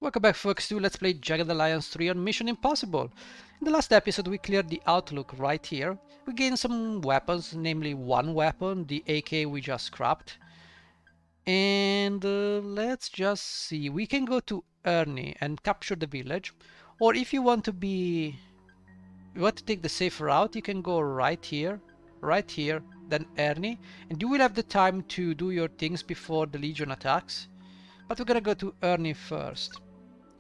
Welcome back folks to Let's Play Jagged Alliance 3 on Mission Impossible. In the last episode we cleared the outlook right here. We gained some weapons, namely one weapon, the AK we just scrapped. And let's just see, we can go to Ernie and capture the village. Or if you want to take the safe route, you can go right here, then Ernie. And you will have the time to do your things before the Legion attacks. But we're gonna go to Ernie first,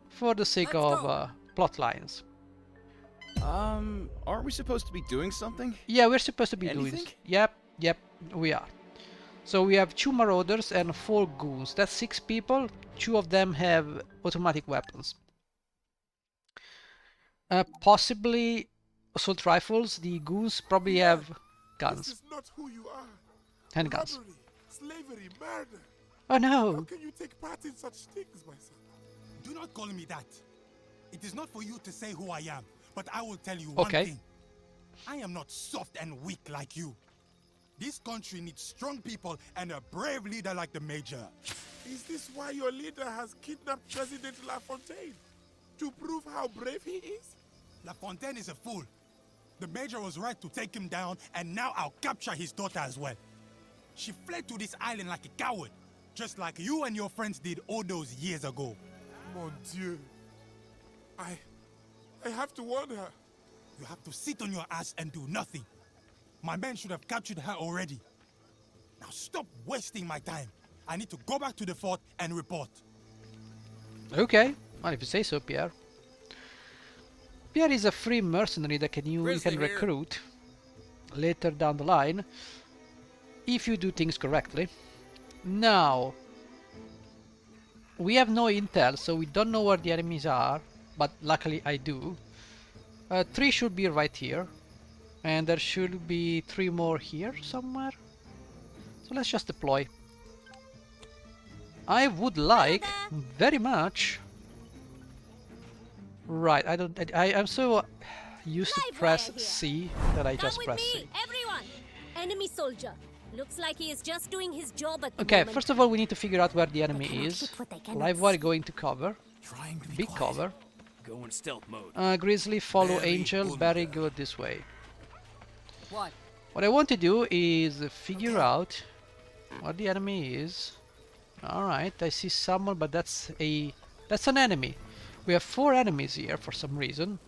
for the sake of plot lines. Aren't we supposed to be doing something? Yeah, we're supposed to be doing Anything? this. Yep, we are. So we have 2 marauders and 4 goons. That's 6 people. 2 of them have automatic weapons. Possibly assault rifles. The goons probably have guns. This is not who you are. Handguns. Robbery, slavery, murder. Oh no! How can you take part in such things, my son? Do not call me that. It is not for you to say who I am, but I will tell you one thing. I am not soft and weak like you. This country needs strong people and a brave leader like the Major. Is this why your leader has kidnapped President LaFontaine? To prove how brave he is? LaFontaine is a fool. The Major was right to take him down, and now I'll capture his daughter as well. She fled to this island like a coward, just like you and your friends did all those years ago. Mon Dieu. I have to warn her. You have to sit on your ass and do nothing. My men should have captured her already. Now stop wasting my time. I need to go back to the fort and report. Okay, well if you say so, Pierre. Pierre is a free mercenary that you can recruit later down the line if you do things correctly. Now, we have no intel, so we don't know where the enemies are, but luckily I do. 3 should be right here, and there should be 3 more here somewhere. So let's just deploy. I would like very much. Right, I'm so used to press C that I just press C. Everyone! Enemy soldier. Looks like he is just doing his job at the Okay, moment. first of all we need to figure out where the enemy is. Live wire going to cover. Big cover. Go in stealth mode. Grizzly, follow Very Angel, good. Barry, go this way. What? What I want to do is figure out what the enemy is. Alright, I see someone, but that's an enemy. We have 4 enemies here for some reason.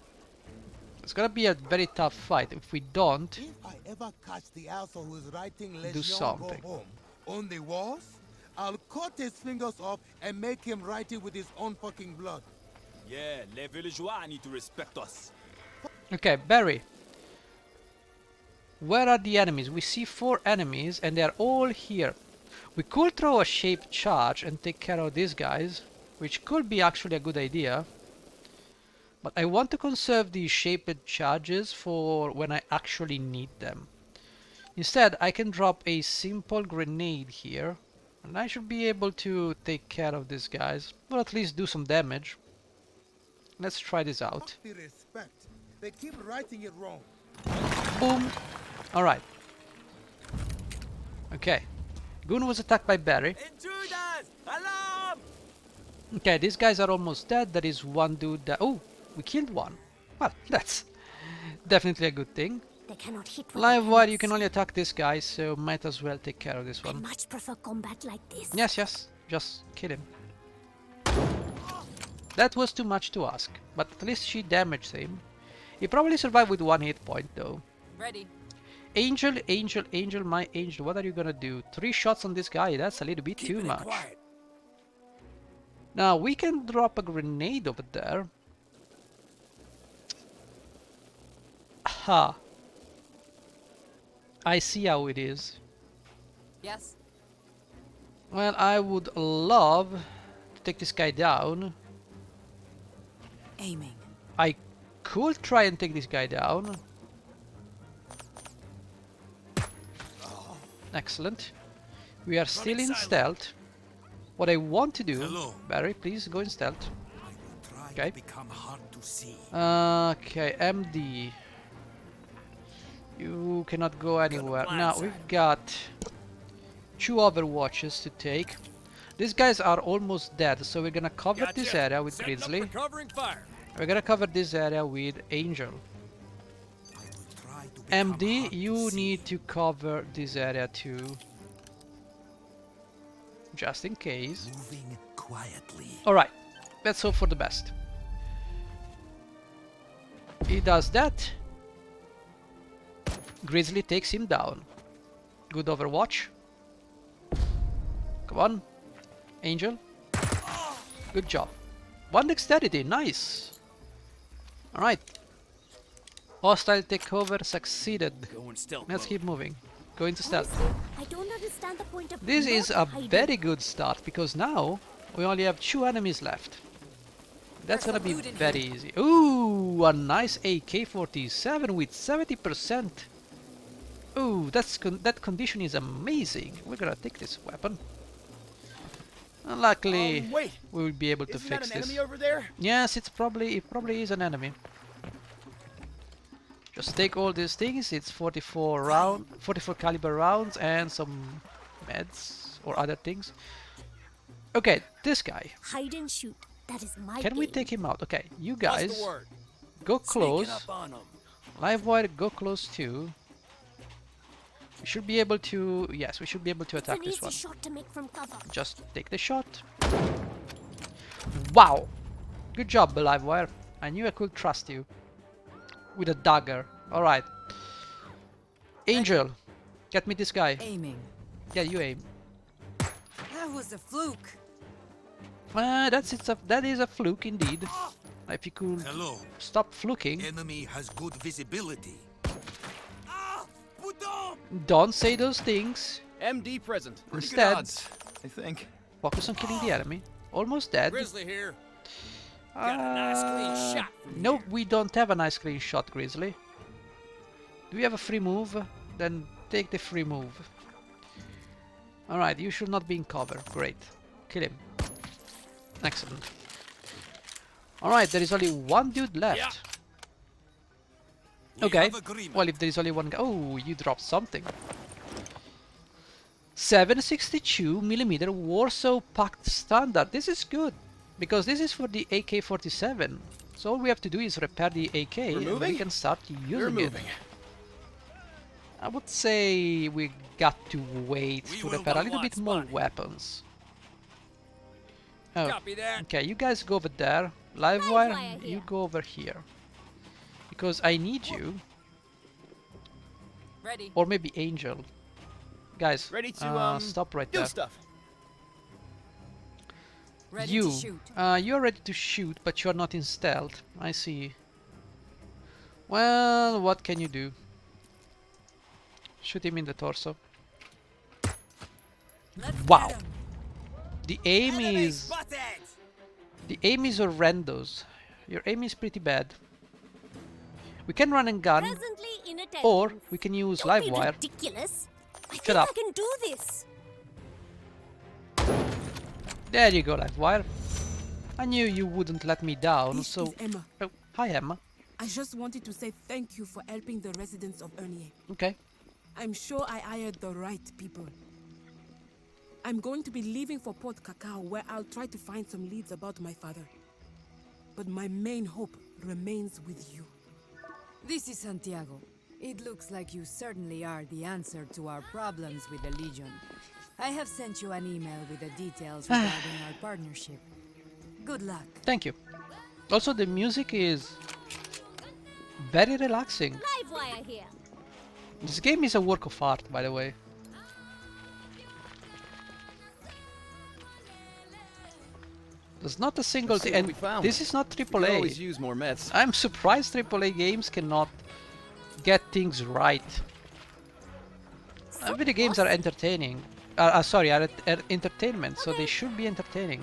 It's gonna be a very tough fight if we don't If I ever catch the asshole who's writing do Let's something. Go Home on the walls, I'll cut his fingers off and make him write it with his own fucking blood. Yeah, les villageois need to respect us. Okay, Barry. Where are the enemies? We see 4 enemies and they are all here. We could throw a shaped charge and take care of these guys, which could be actually a good idea. But I want to conserve these shaped charges for when I actually need them. Instead, I can drop a simple grenade here, and I should be able to take care of these guys, or at least do some damage. Let's try this out. Fuck the respect. They keep writing it wrong. Boom! Alright. Okay. Goon was attacked by Barry. Intruders! Alarm! Okay, these guys are almost dead. There is one dude that... Oh! We killed one. Well, that's definitely a good thing. They cannot hit with Live their wire, hands. you can only attack this guy, so might as well take care of this I one. much prefer combat like this. Yes, just kill him. That was too much to ask, but at least she damaged him. He probably survived with 1 hit point though. Ready. Angel, my angel, what are you gonna do? 3 shots on this guy, that's a little bit too much. Now we can drop a grenade over there. Aha! I see how it is. Yes. Well, I would love to take this guy down. Aiming. I could try and take this guy down. Excellent. We are still in stealth. What I want to do... Hello. Barry, please go in stealth. Try Okay. to become hard to see. Okay, MD. You cannot go anywhere. Now we've got 2 overwatches to take. These guys are almost dead, so we're gonna cover this area with Grizzly. We're gonna cover this area with Angel. MD, you need to cover this area too. Just in case. Moving quietly. Alright, let's hope for the best. He does that. Grizzly takes him down. Good overwatch. Come on. Angel. Good job. One dexterity, nice. Alright. Hostile takeover succeeded. Let's keep moving. Go into stealth. I don't understand the point of This not is a hiding. very good start because now we only have 2 enemies left. That's gonna be very easy. Ooh, a nice AK-47 with 70%. Ooh, that condition is amazing. We're gonna take this weapon. Luckily, Wait, we will be able to isn't fix that an this. enemy over there? Yes, it probably is an enemy. Just take all these things. It's 44 caliber rounds and some meds or other things. Okay, this guy. Hide and shoot. That is my Can we game. take him out? Okay, you guys go close. Livewire, go close too. We should be able to. Yes, we should be able to It's attack an this easy one. shot to make from cover. Just take the shot. Wow! Good job, Livewire. I knew I could trust you. With a dagger. Alright. Angel, get me this guy. Aiming. Yeah, you aim. That was a fluke. That is a fluke indeed. If you could Hello. stop fluking. Enemy has good visibility. Don't say those things. MD present. Pretty good Instead, odds, I think. focus on killing the enemy. Almost dead. Grizzly here. Got a nice clean shot from No, here. we don't have a nice clean shot, Grizzly. Do we have a free move? Then take the free move. Alright, you should not be in cover. Great. Kill him. Excellent. Alright, there is only one dude left. Yeah. Okay. Well, if there is only one guy. Oh, you dropped something. 762mm Warsaw Pact Standard. This is good. Because this is for the AK-47. So all we have to do is repair the AK and we moving? can start We're using it. moving. I would say we got to wait to will repair a know little bit what's more funny. weapons. Oh, Copy that. okay, you guys go over there. Livewire Livewire, you here. go over here. Because I need you. Ready. Or maybe Angel. Guys, Ready to stop right do there. stuff. Ready You, to shoot. you're ready to shoot, but you're not in stealth. I see. Well, what can you do? Shoot him in the torso. Let's Wow. get 'em. The aim is horrendous. Your aim is pretty bad. We can run and gun, Presently in attendance. or we can use Don't be Livewire. ridiculous. I Shut think up. I can do this. There you go, Livewire. I knew you wouldn't let me down, This so... is Emma. Oh, hi, Emma. I just wanted to say thank you for helping the residents of Ernie. Okay. I'm sure I hired the right people. I'm going to be leaving for Port Cacao, where I'll try to find some leads about my father. But my main hope remains with you. This is Santiago. It looks like you certainly are the answer to our problems with the Legion. I have sent you an email with the details regarding our partnership. Good luck. Thank you. Also, the music is very relaxing. Livewire here. This game is a work of art, by the way. There's not a single Let's see thing, what and we found. this is not We could always AAA. use more meds. I'm surprised AAA games cannot get things right. Video games are entertaining. Sorry, are entertainment, so they should be entertaining.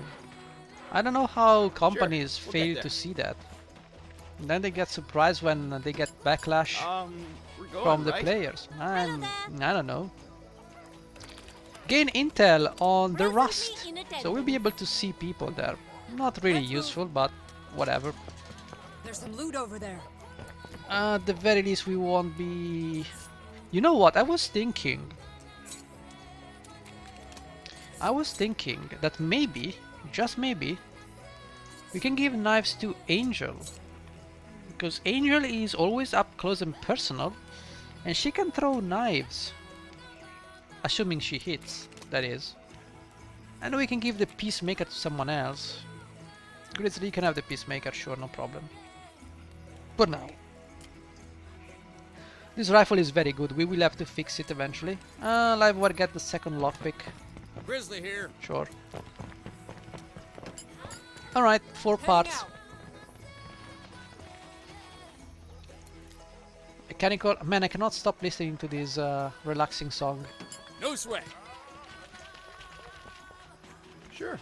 I don't know how companies we'll get fail there. to see that. And then they get surprised when they get backlash We're going, from the right? players. I there. don't know. Gain intel on the Presently Rust, in so we'll be able to see people there. Not really Let's move. useful, but whatever. There's some loot over there. At the very least, we won't be... You know what? I was thinking. I was thinking that maybe, just maybe, we can give knives to Angel. Because Angel is always up close and personal, and she can throw knives. Assuming she hits, that is. And we can give the Peacemaker to someone else. Grizzly, you can have the Peacemaker, sure, no problem. But now. This rifle is very good, we will have to fix it eventually. Live wire, get the second lockpick. Grizzly here. Sure. Alright, 4 parts. Mechanical. Man, I cannot stop listening to this relaxing song. No sweat. Sure.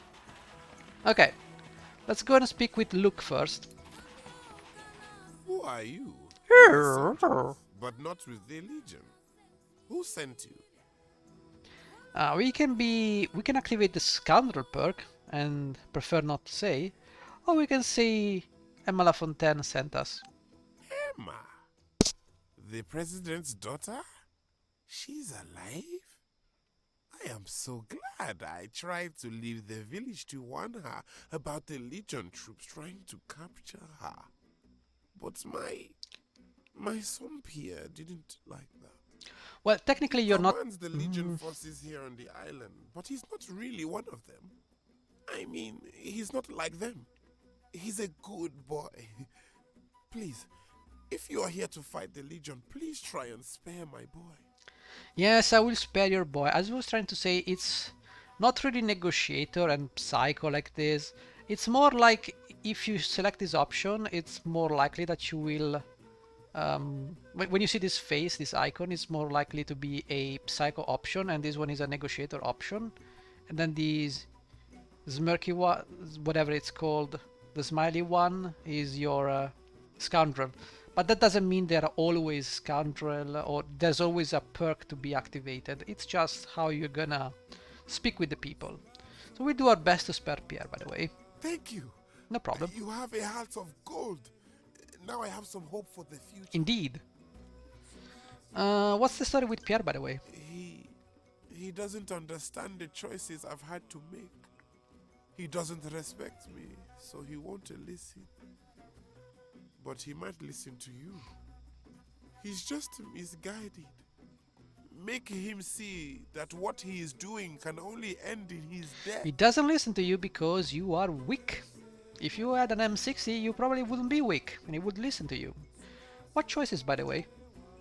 Okay, let's go and speak with Luke first. Who are you? But not with the Legion. Who sent you? We can activate the Scoundrel perk and prefer not to say, or we can say Emma LaFontaine sent us. Emma? The president's daughter? She's alive? I am so glad I tried to leave the village to warn her about the Legion troops trying to capture her. But my son Pierre didn't like that. Well, technically you're not... Commands the Legion forces here on the island, but he's not really one of them. I mean, he's not like them. He's a good boy. Please, if you are here to fight the Legion, please try and spare my boy. Yes, I will spare your boy. As I was trying to say, it's not really negotiator and psycho like this. It's more like if you select this option, it's more likely that you will... when you see this face, this icon, it's more likely to be a psycho option, and this one is a negotiator option. And then these smirky one, whatever it's called, the smiley one, is your scoundrel. But that doesn't mean they're always scoundrel or there's always a perk to be activated. It's just how you're gonna speak with the people. So we do our best to spare Pierre, by the way. Thank you. No problem. You have a heart of gold. Now I have some hope for the future. Indeed. What's the story with Pierre, by the way? He doesn't understand the choices I've had to make. He doesn't respect me, so he won't listen. But he might listen to you. He's just misguided. Make him see that what he is doing can only end in his death. He doesn't listen to you because you are weak. If you had an M60, you probably wouldn't be weak, and he would listen to you. What choices, by the way?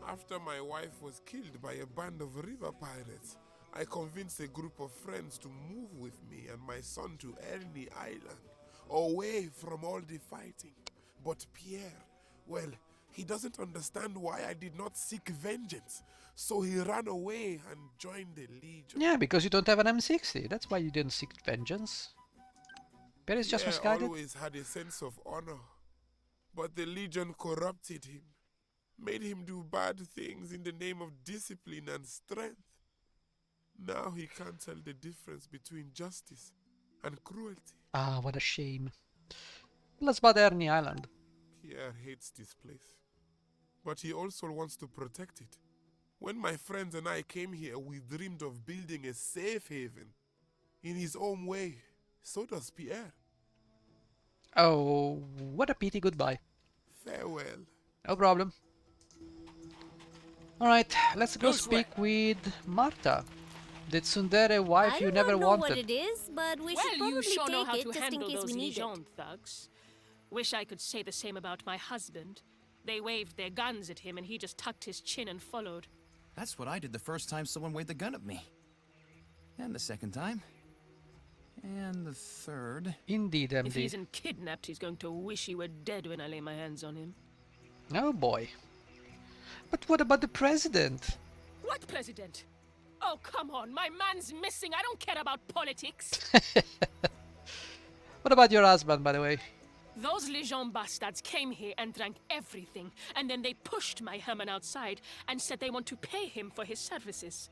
After my wife was killed by a band of river pirates, I convinced a group of friends to move with me and my son to Ernie Island, away from all the fighting. But Pierre, well, he doesn't understand why I did not seek vengeance, so he ran away and joined the Legion. Yeah, because you don't have an M60. That's why you didn't seek vengeance. Pierre is just misguided. Always had a sense of honor, but the Legion corrupted him, made him do bad things in the name of discipline and strength. Now he can't tell the difference between justice and cruelty. Ah, what a shame. Let's about Ernie Island. Pierre hates this place, but he also wants to protect it. When my friends and I came here, we dreamed of building a safe haven. In his own way, so does Pierre. Oh, what a pity. Goodbye. Farewell. No problem. Alright, let's go No speak sweat. with Marta. The tsundere wife I you do never not know what wanted. it is, but we should Well, probably you sure know take how it to just in handle case those we need it. Legion thugs. Wish I could say the same about my husband. They waved their guns at him and he just tucked his chin and followed. That's what I did the first time someone waved a gun at me. And the second time. And the third. Indeed, If he MD. isn't kidnapped, he's going to wish he were dead when I lay my hands on him. Oh boy. But what about the president? What president? Oh, come on, my man's missing. I don't care about politics. What about your husband, by the way? Those Legion bastards came here and drank everything, and then they pushed my Herman outside and said they want to pay him for his services.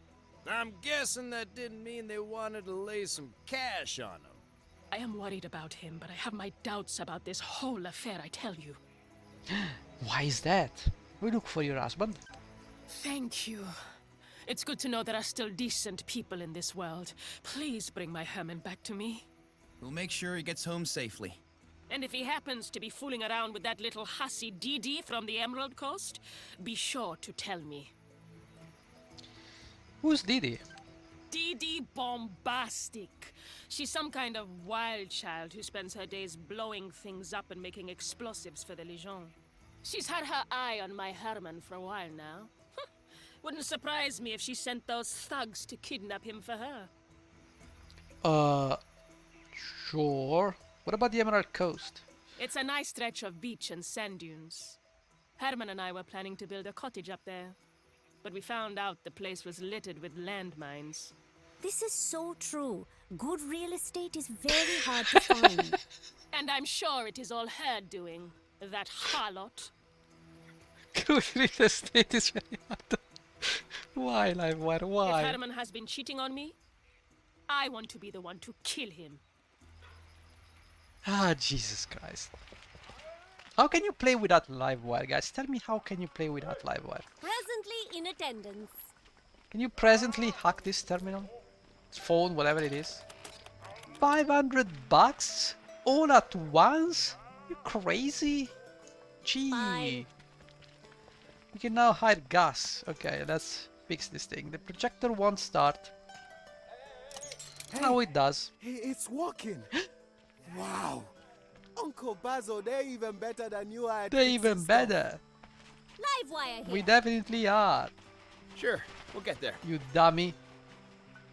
I'm guessing that didn't mean they wanted to lay some cash on him. I am worried about him, but I have my doubts about this whole affair, I tell you. Why is that? We look for your husband. Thank you. It's good to know there are still decent people in this world. Please bring my Herman back to me. We'll make sure he gets home safely. And if he happens to be fooling around with that little hussy Dee from the Emerald Coast, be sure to tell me. Who's Didi? Dee Bombastic. She's some kind of wild child who spends her days blowing things up and making explosives for the Legion. She's had her eye on my Herman for a while now. Wouldn't surprise me if she sent those thugs to kidnap him for her. Sure. What about the Emerald Coast? It's a nice stretch of beach and sand dunes. Herman and I were planning to build a cottage up there, but we found out the place was littered with landmines. This is so true. Good real estate is very hard to find. And I'm sure it is all her doing, that harlot. Good real estate is very hard. Why, Livewire? Why? If Herman has been cheating on me, I want to be the one to kill him. Ah, Jesus Christ. How can you play without Livewire, guys? Tell me, how can you play without Livewire? Presently in attendance. Can you presently hack this terminal? Phone, whatever it is. $500 all at once? You crazy? Gee. Fine. We can now hide gas. Okay, let's fix this thing. The projector won't start. Hey, now it does. It's working. Wow. Uncle Basil, they're even better than you are. They're even better. Livewire here. We definitely are. Sure, we'll get there. You dummy.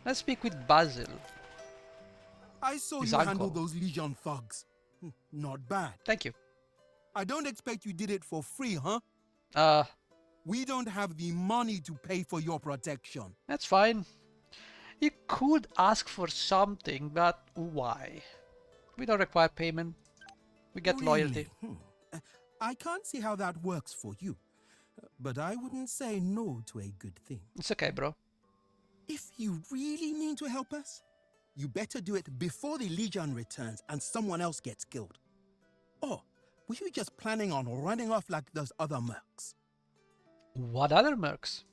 Let's speak with Basil. I saw His you uncle. handle those Legion thugs. Not bad. Thank you. I don't expect you did it for free, huh? We don't have the money to pay for your protection. That's fine. You could ask for something, but why? We don't require payment. We get loyalty. I can't see how that works for you. But I wouldn't say no to a good thing. It's okay, bro. If you really mean to help us, you better do it before the Legion returns and someone else gets killed. Or were you just planning on running off like those other mercs? What other mercs?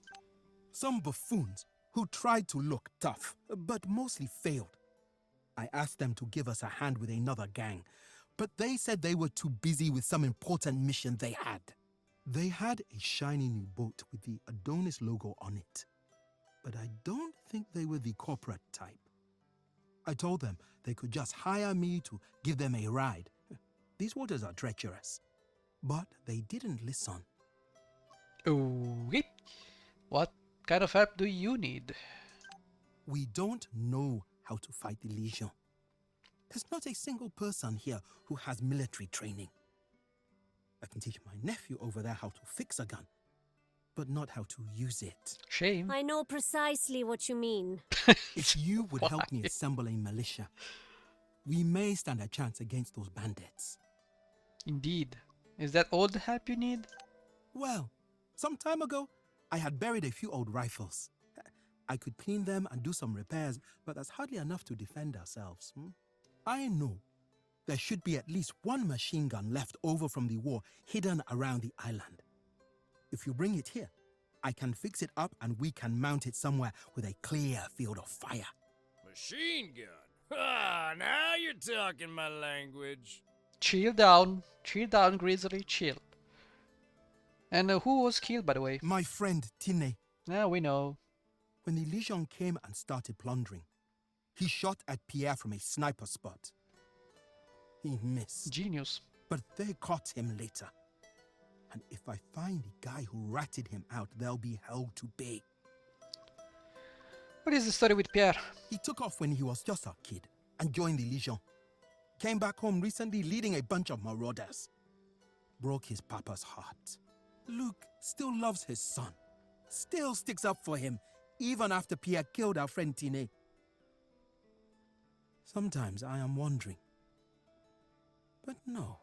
Some buffoons who tried to look tough, but mostly failed. I asked them to give us a hand with another gang, but they said they were too busy with some important mission they had. They had a shiny new boat with the Adonis logo on it, but I don't think they were the corporate type. I told them they could just hire me to give them a ride. These waters are treacherous, but they didn't listen. Okay. What kind of help do you need? We don't know how to fight the Legion. There's not a single person here who has military training. I can teach my nephew over there how to fix a gun, but not how to use it. Shame. I know precisely what you mean. If you would help me assemble a militia, we may stand a chance against those bandits. Indeed. Is that all the help you need? Well, some time ago, I had buried a few old rifles. I could clean them and do some repairs, but that's hardly enough to defend ourselves. I know there should be at least one machine gun left over from the war hidden around the island. If you bring it here, I can fix it up and we can mount it somewhere with a clear field of fire. Machine gun? Ah, now you're talking my language. Chill down, Grizzly, chill. And who was killed, by the way? My friend Tine. Yeah, we know. When the Legion came and started plundering, he shot at Pierre from a sniper spot. He missed. Genius. But they caught him later. And if I find the guy who ratted him out, they'll be held to pay. What is the story with Pierre? He took off when he was just a kid and joined the Legion. Came back home recently leading a bunch of marauders. Broke his papa's heart. Luke still loves his son. Still sticks up for him, even after Pierre killed our friend Tine. Sometimes I am wondering. But no.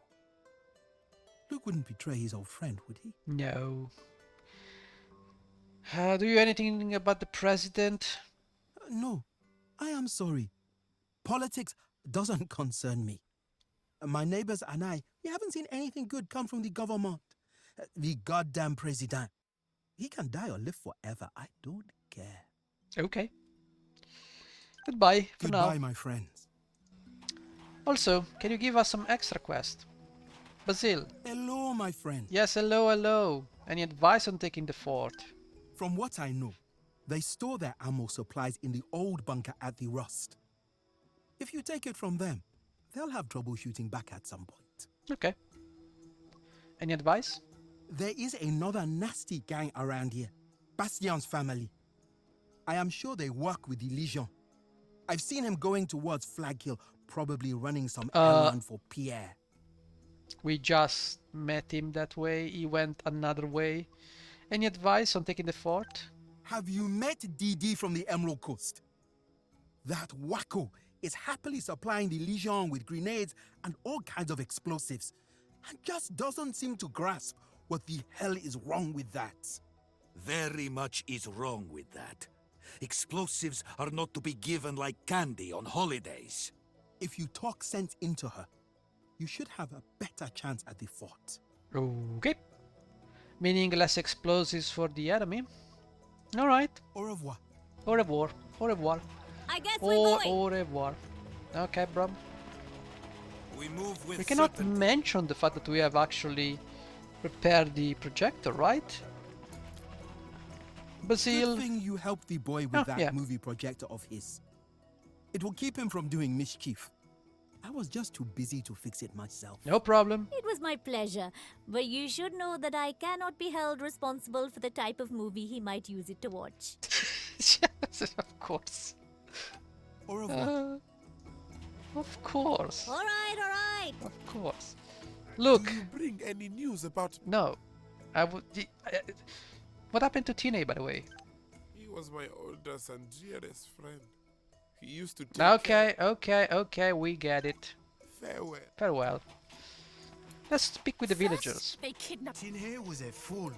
Luke wouldn't betray his old friend, would he? No. Do you know anything about the president? No. I am sorry. Politics doesn't concern me. My neighbors and I, we haven't seen anything good come from the government. The goddamn president. He can die or live forever. I don't care. Okay. Goodbye for now. Goodbye, my friends. Also, can you give us some extra quest? Basil. Hello, my friend. Yes, hello, hello. Any advice on taking the fort? From what I know, they store their ammo supplies in the old bunker at the Rust. If you take it from them, they'll have trouble shooting back at some point. Okay. Any advice? There is another nasty gang around here. Bastian's family. I am sure they work with the Legion. I've seen him going towards Flag Hill, probably running some errand for Pierre. We just met him that way. He went another way. Any advice on taking the fort? Have you met DD from the Emerald Coast? That wacko is happily supplying the Legion with grenades and all kinds of explosives, and just doesn't seem to grasp what the hell is wrong with that. Very much is wrong with that. Explosives are not to be given like candy on holidays. If you talk sense into her, you should have a better chance at the fort. Okay. Meaning less explosives for the enemy. Alright. Au revoir. Au revoir. Au revoir. I guess we're going. Au revoir. Okay, bro. We move with We cannot certainty. mention the fact that we have actually repaired the projector, right? Basil. Good thing you helped the boy with that yeah. movie projector of his. It will keep him from doing mischief. I was just too busy to fix it myself. No problem. It was my pleasure, but you should know that I cannot be held responsible for the type of movie he might use it to watch. Yes, of course. Au revoir. Of course. All right. Of course. Look. Do you bring any news about... No. I would... What happened to Tine, by the way? He was my oldest and dearest friend. He used to take Okay, we get it. Farewell. Farewell. Let's speak with the villagers. They kidnapped Tinhe was a fool.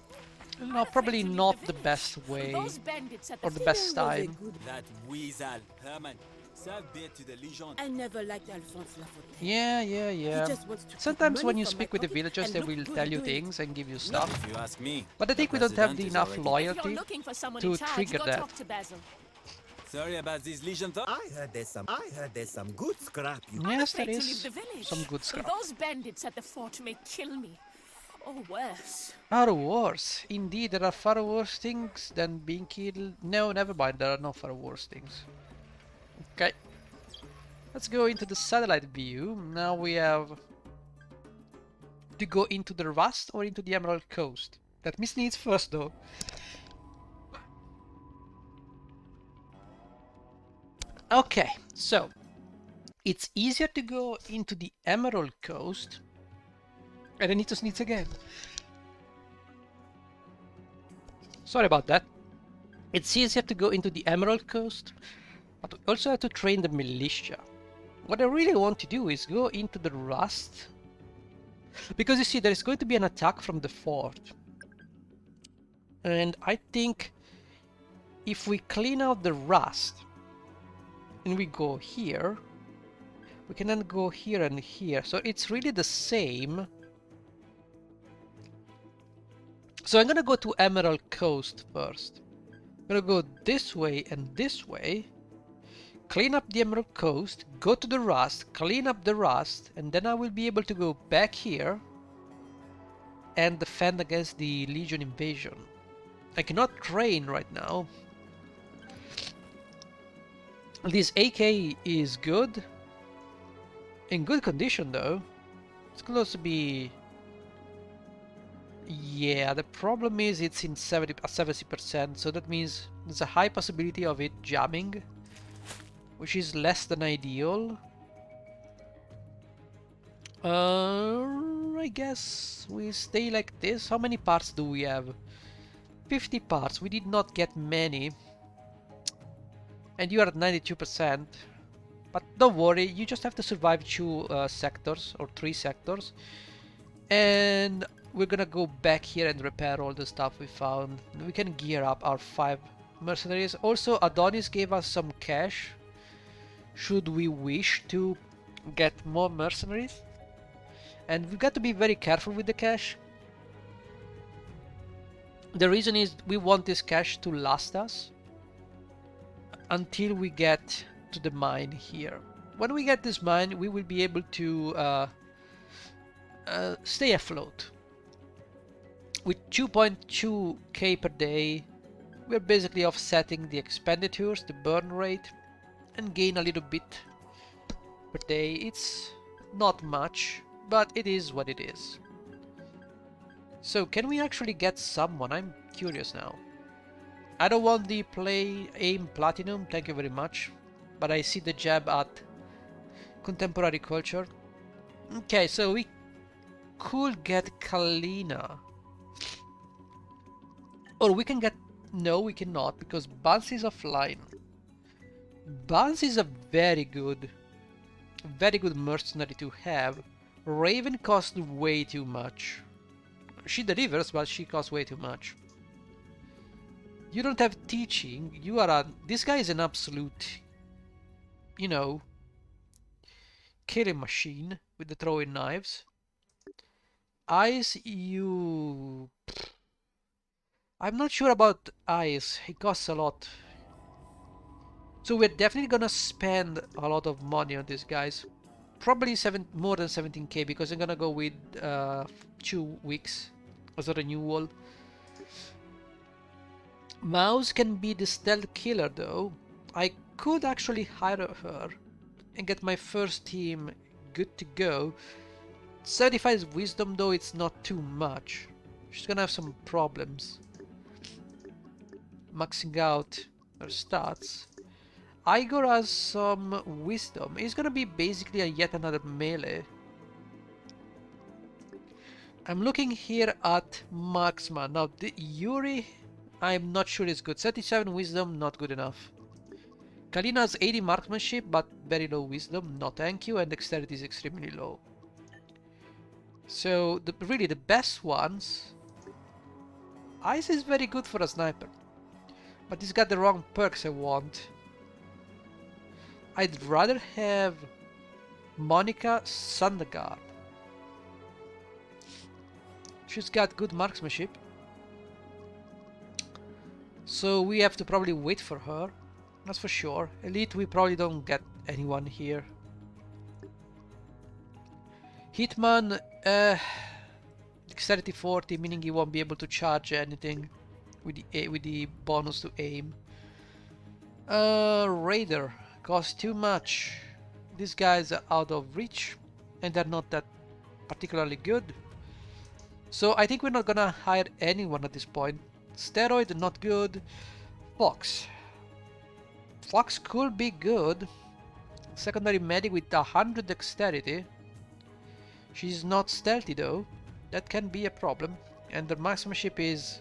No, probably not the best way those bandits at or the best time. That weasel, Herman, served beer to the Legion. I never liked Alphonse Lafontaine. Yeah. just wants to Sometimes take when money you from speak my with the pocket villagers, and they look will good tell you doing it. things and give you stuff. If you ask me, But I think we the don't have president is enough already If loyalty you're looking for someone to in charge, trigger go that. talk to Basil. Sorry about this Legion talk. I heard there's some good scrap. Yes, there Afraid to leave is the village. some good scrap. Those bandits at the fort may kill me. Or worse. Far worse. Indeed, there are far worse things than being killed. No, never mind. There are no far worse things. Okay. Let's go into the satellite view. Now we have to go into the Rust or into the Emerald Coast. That means needs first, though. Okay, so it's easier to go into the Emerald Coast. And I need to sneeze again. Sorry about that. It's easier to go into the Emerald Coast, but we also have to train the militia. What I really want to do is go into the Rust, because you see there is going to be an attack from the fort. And I think if we clean out the Rust and we go here, we can then go here and here. So it's really the same. So I'm gonna go to Emerald Coast first. I'm gonna go this way and this way. Clean up the Emerald Coast, go to the Rust, clean up the Rust, and then I will be able to go back here and defend against the Legion invasion. I cannot train right now. This AK is good. In good condition though. It's close to be... Yeah, the problem is it's in 70%, so that means there's a high possibility of it jamming, which is less than ideal. I guess we stay like this. How many parts do we have? 50 parts. We did not get many. And you are at 92%. But don't worry, you just have to survive 2 sectors or 3 sectors. And we're gonna go back here and repair all the stuff we found. We can gear up our 5 mercenaries. Also, Adonis gave us some cash, should we wish to get more mercenaries. And we've got to be very careful with the cash. The reason is we want this cash to last us. until we get to the mine here. When we get this mine, we will be able to stay afloat. With 2.2k per day, we're basically offsetting the expenditures, the burn rate, and gain a little bit per day. It's not much, but it is what it is. So can we actually get someone? I'm curious now. I don't want the aim platinum, thank you very much, but I see the jab at contemporary culture. Okay, so we could get Kalina. Or we can get... No, we cannot, because Buns is offline. Buns is a very good mercenary to have. Raven costs way too much. She delivers, but she costs way too much. You don't have teaching. You are a... This guy is an absolute, you know, killing machine with the throwing knives. Ice, you... I'm not sure about Ice. He costs a lot. So we're definitely gonna spend a lot of money on these guys. Probably more than 17k, because I'm gonna go with 2 weeks as a renewal. Mouse can be the stealth killer though. I could actually hire her and get my first team good to go. 75 wisdom though, it's not too much. She's gonna have some problems maxing out her stats. Igor has some wisdom. He's gonna be basically yet another melee. I'm looking here at marksman. Now the Yuri, I'm not sure is good. 37 wisdom, not good enough. Kalina has 80 marksmanship, but very low wisdom, no thank you, and dexterity is extremely low. So really the best ones... Ice is very good for a sniper, but he's got the wrong perks I want. I'd rather have Monica Sandegard. She's got good marksmanship, so we have to probably wait for her. That's for sure. Elite, we probably don't get anyone here. Hitman, dexterity 40, meaning he won't be able to charge anything with the bonus to aim. Raider costs too much. These guys are out of reach, and they're not that particularly good. So I think we're not gonna hire anyone at this point. Steroid, not good. Fox. Fox could be good. Secondary medic with 100 dexterity. She's not stealthy though. That can be a problem. And the marksmanship is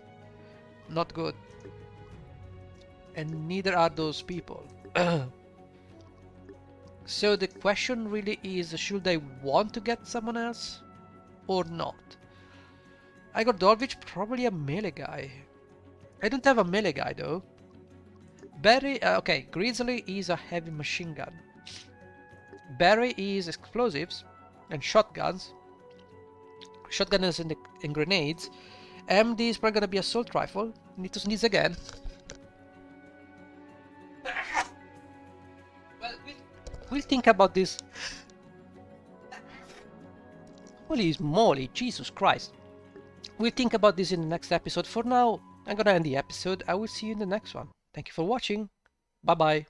not good. And neither are those people. So the question really is, should I want to get someone else or not? Igor Dorvich, probably a melee guy. I don't have a melee guy though. Barry, okay, Grizzly is a heavy machine gun. Barry is explosives and shotguns. Shotguns and grenades. MD is probably gonna be assault rifle. Need to sneeze again. Well, we'll think about this. Holy moly, Jesus Christ. We'll think about this in the next episode. For now, I'm gonna end the episode. I will see you in the next one. Thank you for watching. Bye bye.